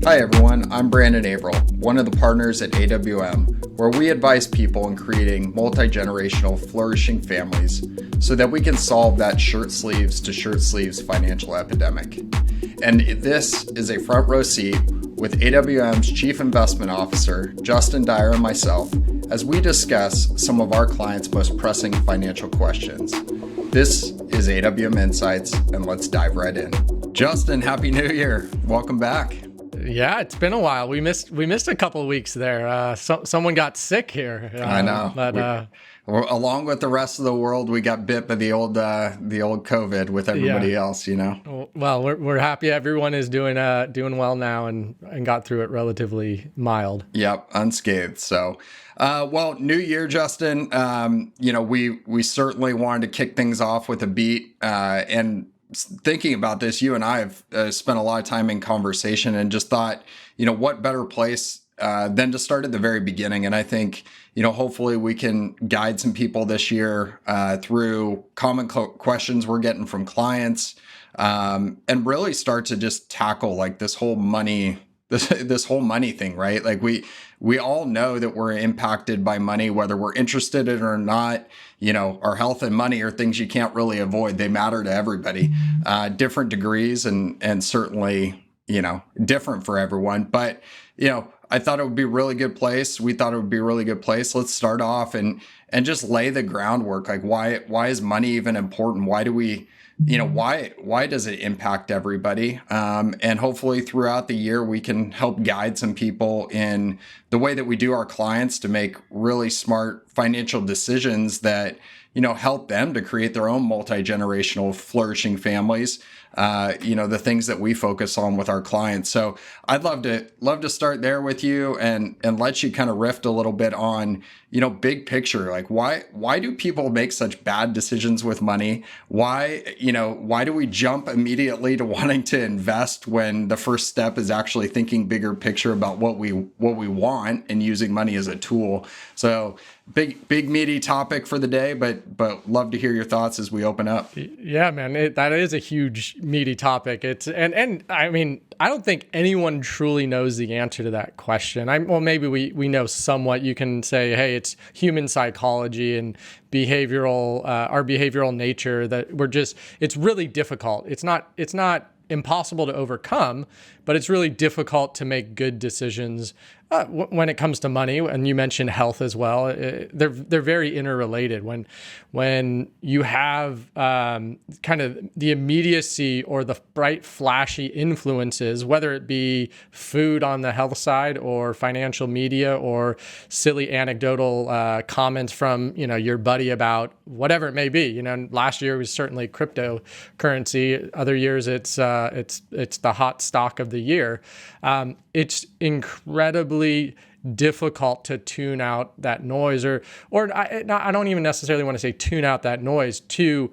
Hi everyone, I'm Brandon Averill, one of the partners at AWM, where we advise people in creating multi-generational flourishing families so that we can solve that shirt sleeves to shirt sleeves financial epidemic. And this is a front row seat with AWM's Chief Investment Officer, Justin Dyer, and myself, as we discuss some of our clients' most pressing financial questions. This is AWM Insights, and let's dive right in. Justin, Happy New Year. Welcome back. Yeah, it's been a while. We missed a couple of weeks there. Someone got sick here. I know. But along with the rest of the world, we got bit by the old COVID with everybody else. You know. Well, we're happy everyone is doing well now and got through it relatively mild. Yep, unscathed. So, New Year, Justin. We certainly wanted to kick things off with a beat and. Thinking about this, you and I have spent a lot of time in conversation and just thought, what better place than to start at the very beginning. And I think, hopefully we can guide some people this year through common questions we're getting from clients and really start to just tackle like this whole money thing, right? Like we all know that we're impacted by money, whether we're interested in it or not. Our health and money are things you can't really avoid. They matter to everybody, different degrees and certainly, different for everyone. But, I thought it would be a really good place. We thought it would be a really good place. Let's start off and just lay the groundwork. Like why is money even important? Why do we, why does it impact everybody? And hopefully throughout the year, we can help guide some people in the way that we do our clients to make really smart financial decisions that, help them to create their own multi-generational flourishing families. The things that we focus on with our clients. So I'd love to start there with you and let you kind of riff a little bit on, big picture, like why do people make such bad decisions with money? Why do we jump immediately to wanting to invest when the first step is actually thinking bigger picture about what we want and using money as a tool? So big meaty topic for the day, but love to hear your thoughts as we open up. Yeah, man, that is a huge meaty topic. And I mean, I don't think anyone truly knows the answer to that question. Maybe we know somewhat. You can say, hey, it's human psychology and our behavioral nature that it's really difficult. It's not impossible to overcome, but it's really difficult to make good decisions when it comes to money. And you mentioned health as well. They're very interrelated. When you have kind of the immediacy or the bright, flashy influences, whether it be food on the health side or financial media or silly anecdotal comments from your buddy about whatever it may be. Last year was certainly cryptocurrency. Other years it's the hot stock of the year. It's incredibly difficult to tune out that noise, or I don't even necessarily want to say tune out that noise, to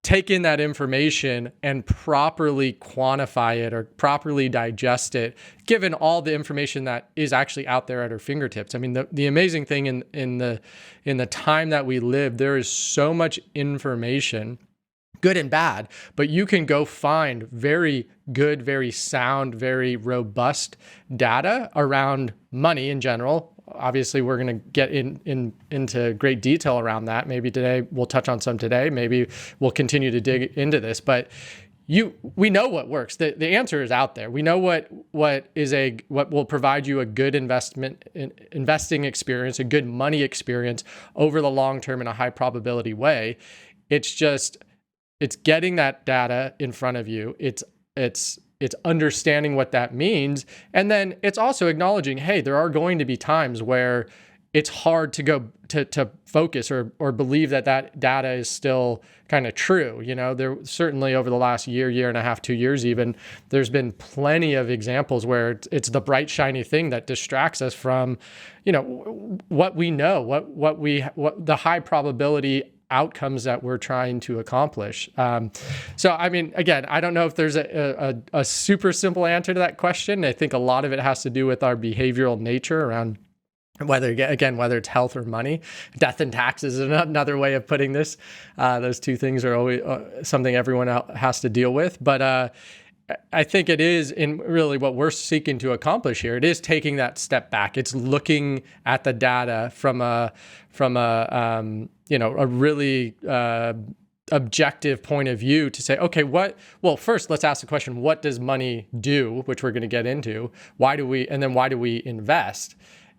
take in that information and properly quantify it or properly digest it, given all the information that is actually out there at our fingertips. I mean, the amazing thing in the time that we live, there is so much information, good and bad, but you can go find very good, very sound, very robust data around money in general. Obviously, we're going to get into great detail around that. Maybe today we'll touch on some today. Maybe we'll continue to dig into this, but we know what works. The answer is out there. We know what will provide you a good investing experience, a good money experience over the long term in a high probability way. It's getting that data in front of you. It's understanding what that means. And then it's also acknowledging, hey, there are going to be times where it's hard to go to focus or believe that data is still kind of true. There certainly over the last year and a half, 2 years even, there's been plenty of examples where it's the bright, shiny thing that distracts us from, what we know, what the high probability outcomes that we're trying to accomplish. So, I mean, again, I don't know if there's a super simple answer to that question. I think a lot of it has to do with our behavioral nature around whether it's health or money. Death and taxes is another way of putting this. Those two things are always something everyone has to deal with. But I think it is in really what we're seeking to accomplish here. It is taking that step back. It's looking at the data from a a really objective point of view to say, okay, first let's ask the question, what does money do, which we're going to get into. Why do we invest?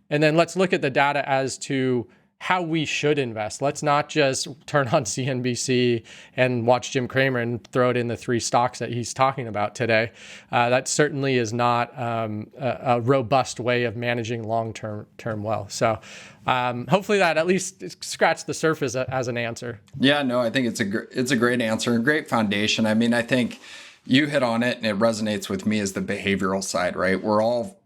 And then let's look at the data as to how we should invest. Let's not just turn on CNBC and watch Jim Cramer and throw it in the 3 stocks that he's talking about today. That certainly is not a robust way of managing long-term wealth. So hopefully that at least scratched the surface as an answer. Yeah, no, I think it's a great answer, a great foundation. I mean, I think you hit on it, and it resonates with me as the behavioral side, right? We're all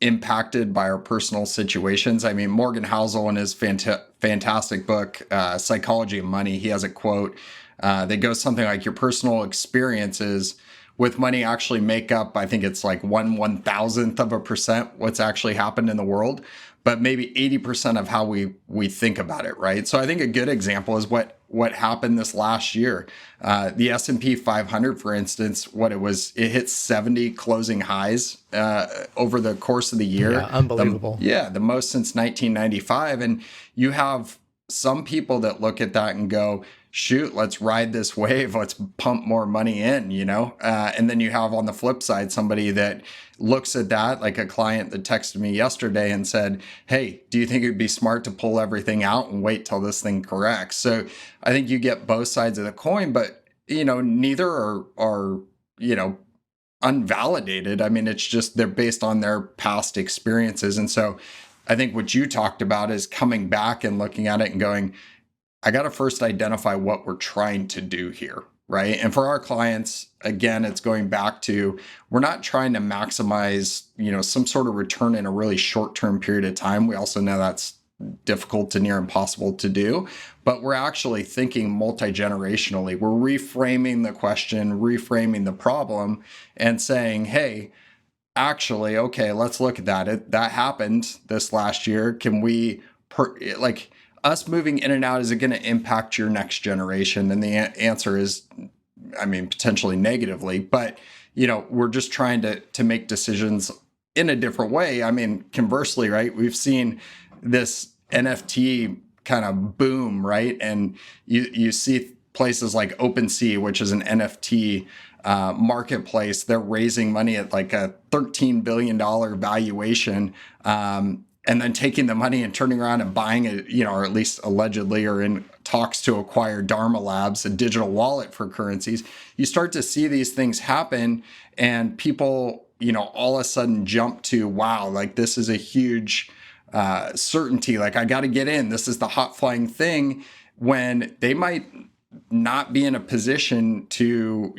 impacted by our personal situations. I mean, Morgan Housel in his fantastic book, Psychology of Money, he has a quote that goes something like, your personal experiences with money actually make up, I think it's like 1/1000% what's actually happened in the world, but maybe 80% of how we think about it, right? So I think a good example is what happened this last year. The S&P 500, for instance, it hit 70 closing highs over the course of the year. Yeah, unbelievable. The most since 1995. And you have some people that look at that and go, shoot, let's ride this wave. Let's pump more money in, and then you have on the flip side, somebody that looks at that, like a client that texted me yesterday and said, hey, do you think it'd be smart to pull everything out and wait till this thing corrects? So I think you get both sides of the coin, but, neither are unvalidated. I mean, it's just they're based on their past experiences. And so I think what you talked about is coming back and looking at it and going, I got to first identify what we're trying to do here, right? And for our clients, again, it's going back to, we're not trying to maximize, some sort of return in a really short-term period of time. We also know that's difficult to near impossible to do, but we're actually thinking multi-generationally. We're reframing the question, reframing the problem, and saying, hey, actually, okay, let's look at that. That happened this last year. Can we, us moving in and out, is it going to impact your next generation? And the answer is, I mean, potentially negatively, but, we're just trying to make decisions in a different way. I mean, conversely, right? We've seen this NFT kind of boom, right? And you see places like Opensea, which is an NFT marketplace. They're raising money at like a $13 billion valuation. And then taking the money and turning around and buying it, or at least allegedly, or in talks to acquire Dharma Labs, a digital wallet for currencies. You start to see these things happen, and people, all of a sudden jump to, wow, like this is a huge certainty. Like I got to get in. This is the hot flying thing, when they might not be in a position to,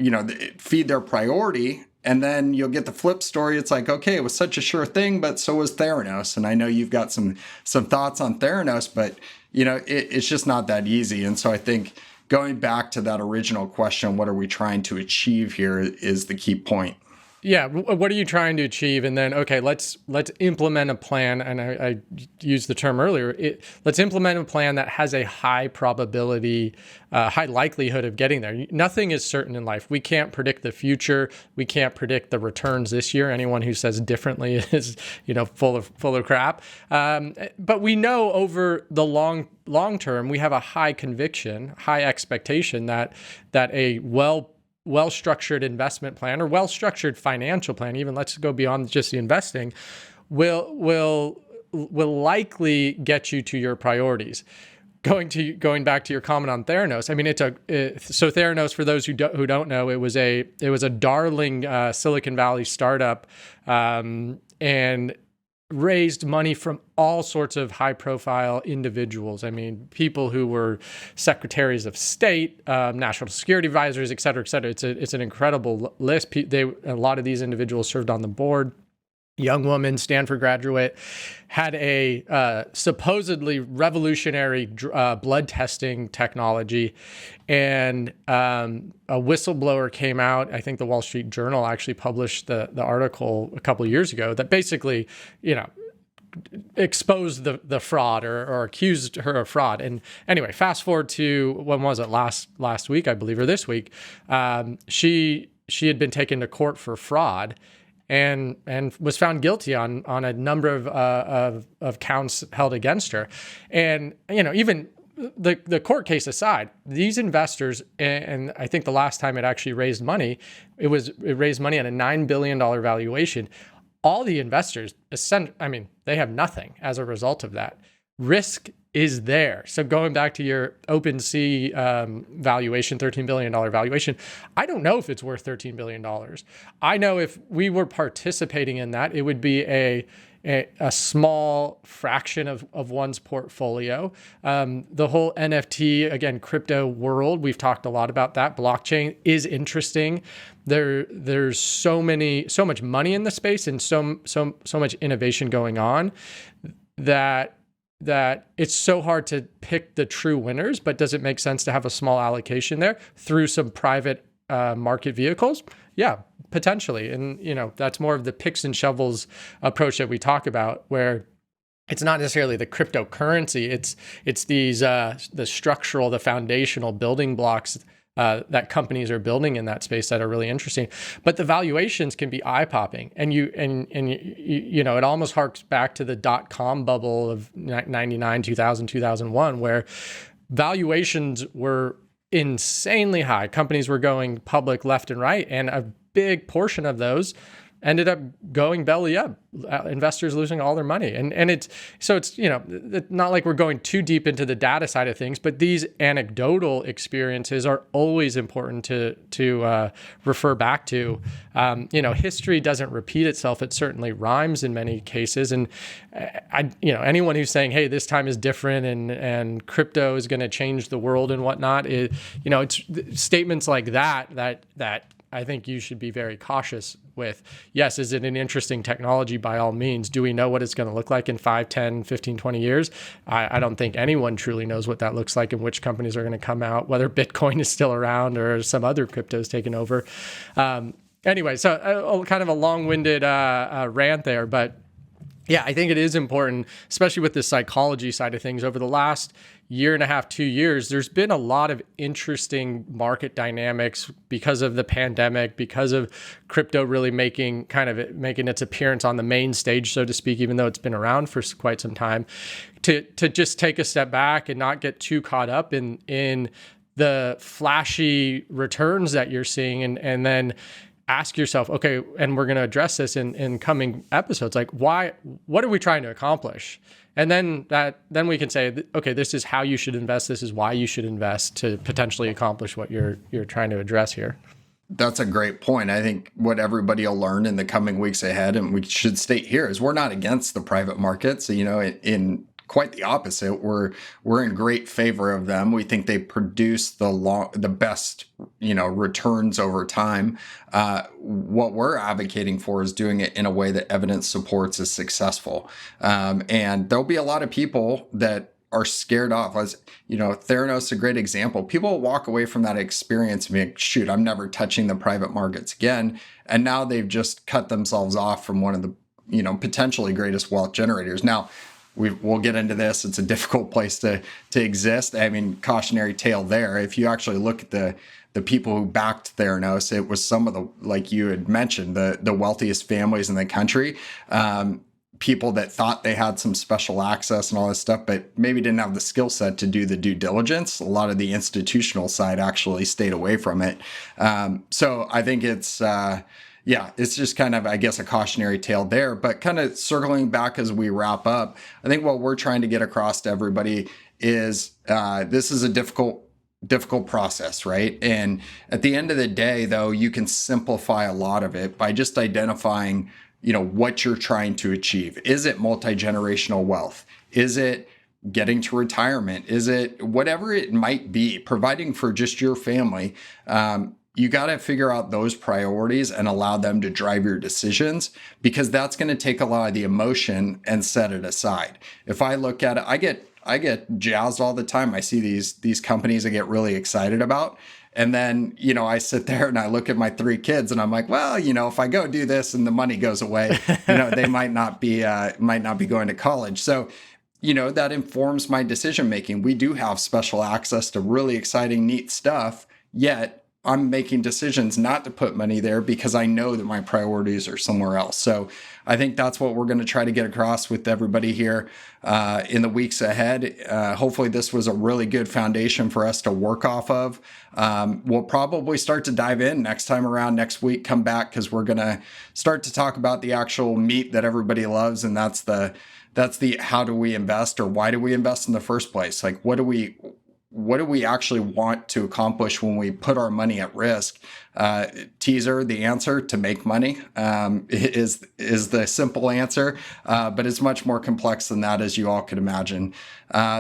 feed their priority. And then you'll get the flip story. It's like, okay, it was such a sure thing, but so was Theranos. And I know you've got some thoughts on Theranos, but it's just not that easy. And so I think going back to that original question, what are we trying to achieve here, is the key point. Yeah, what are you trying to achieve? And then, okay, let's implement a plan. And I used the term earlier. Let's implement a plan that has a high probability, high likelihood of getting there. Nothing is certain in life. We can't predict the future. We can't predict the returns this year. Anyone who says differently is, full of crap. But we know over the long term, we have a high conviction, high expectation that a well-structured investment plan or well-structured financial plan, even let's go beyond just the investing, will likely get you to your priorities. Going back to your comment on Theranos, I mean, so Theranos, for those who don't know, it was a darling Silicon Valley startup, and raised money from all sorts of high-profile individuals. I mean, people who were secretaries of state, national security advisors, et cetera, et cetera. It's an incredible list. A lot of these individuals served on the board. Young woman, Stanford graduate, had a supposedly revolutionary blood testing technology, and a whistleblower came out. I think the Wall Street Journal actually published the article a couple of years ago that basically, exposed the fraud or accused her of fraud. And anyway, fast forward to, when was it, last week, I believe, or this week, she she had been taken to court for fraud and was found guilty on a number of counts held against her. And, even the court case aside, these investors, and I think the last time it actually raised money, it raised money at a $9 billion valuation. All the investors, they have nothing as a result of that. Risk is there. So going back to your Opensea valuation, $13 billion valuation, I don't know if it's worth $13 billion. I know if we were participating in that, it would be a small fraction of one's portfolio. The whole NFT, again, crypto world, we've talked a lot about that. Blockchain is interesting. There's so much money in the space and so much innovation going on that it's so hard to pick the true winners. But does it make sense to have a small allocation there through some private market vehicles? Yeah, potentially. And, that's more of the picks and shovels approach that we talk about, where it's not necessarily the cryptocurrency. It's these, the structural, the foundational building blocks that companies are building in that space that are really interesting. But the valuations can be eye-popping. And it almost harks back to the dot-com bubble of 99, 2000, 2001, where valuations were insanely high. Companies were going public left and right, and a big portion of those ended up going belly up, investors losing all their money. And it's not like we're going too deep into the data side of things, but these anecdotal experiences are always important to refer back to. History doesn't repeat itself. It certainly rhymes in many cases. And anyone who's saying, hey, this time is different and crypto is going to change the world and whatnot, it's statements like that I think you should be very cautious with. Yes, is it an interesting technology? By all means. Do we know what it's going to look like in 5, 10, 15, 20 years? I don't think anyone truly knows what that looks like and which companies are going to come out, whether Bitcoin is still around or some other cryptos taking over. Anyway, so kind of a long-winded rant there, but yeah, I think it is important, especially with the psychology side of things. Over the last year and a half, 2 years, there's been a lot of interesting market dynamics because of the pandemic, because of crypto really making its appearance on the main stage, so to speak, even though it's been around for quite some time. To just take a step back and not get too caught up in the flashy returns that you're seeing, and then ask yourself, okay, and we're going to address this in coming episodes, like what are we trying to accomplish? And then we can say, okay, this is how you should invest. This is why you should invest to potentially accomplish what you're trying to address here. That's a great point. I think what everybody will learn in the coming weeks ahead, and we should state here, is we're not against the private markets. In quite the opposite. We're in great favor of them. We think they produce the best, returns over time. What we're advocating for is doing it in a way that evidence supports is successful. And there'll be a lot of people that are scared off. As Theranos is a great example. People walk away from that experience and be like, shoot, I'm never touching the private markets again. And now they've just cut themselves off from one of the, potentially greatest wealth generators. Now, we'll get into this. It's a difficult place to exist. I mean, cautionary tale there. If you actually look at the people who backed Theranos, it was some of the, like you had mentioned, the wealthiest families in the country. People that thought they had some special access and all this stuff, but maybe didn't have the skill set to do the due diligence. A lot of the institutional side actually stayed away from it. So I think it's just kind of, I guess, a cautionary tale there. But kind of circling back as we wrap up, I think what we're trying to get across to everybody is this is a difficult process, right? And at the end of the day, though, you can simplify a lot of it by just identifying, what you're trying to achieve. Is it multi-generational wealth? Is it getting to retirement? Is it whatever it might be, providing for just your family? You got to figure out those priorities and allow them to drive your decisions, because that's going to take a lot of the emotion and set it aside. If I look at it, I get jazzed all the time. I see these companies I get really excited about. And then, I sit there and I look at my 3 kids and I'm like, well, if I go do this and the money goes away, they might not be going to college. So, that informs my decision making. We do have special access to really exciting, neat stuff, yet I'm making decisions not to put money there because I know that my priorities are somewhere else. So I think that's what we're going to try to get across with everybody here in the weeks ahead. Hopefully this was a really good foundation for us to work off of. We'll probably start to dive in next time around, next week, come back, because we're going to start to talk about the actual meat that everybody loves. And that's the how do we invest, or why do we invest in the first place? Like, what do we actually want to accomplish when we put our money at risk? Teaser, the answer: to make money, is the simple answer, but it's much more complex than that, as you all could imagine.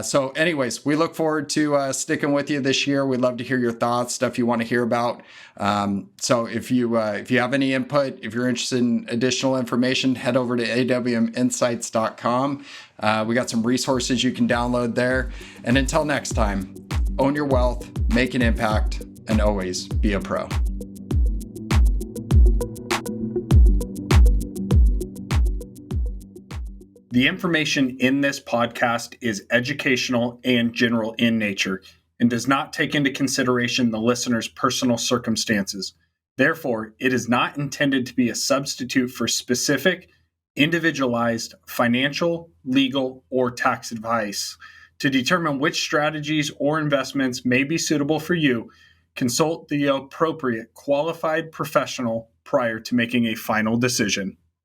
So anyways, we look forward to sticking with you this year. We'd love to hear your thoughts, stuff you want to hear about. So if you have any input, if you're interested in additional information, head over to awminsights.com. We got some resources you can download there. And until next time, own your wealth, make an impact, and always be a pro. The information in this podcast is educational and general in nature and does not take into consideration the listener's personal circumstances. Therefore, it is not intended to be a substitute for specific, individualized financial, legal, or tax advice. To determine which strategies or investments may be suitable for you, consult the appropriate qualified professional prior to making a final decision.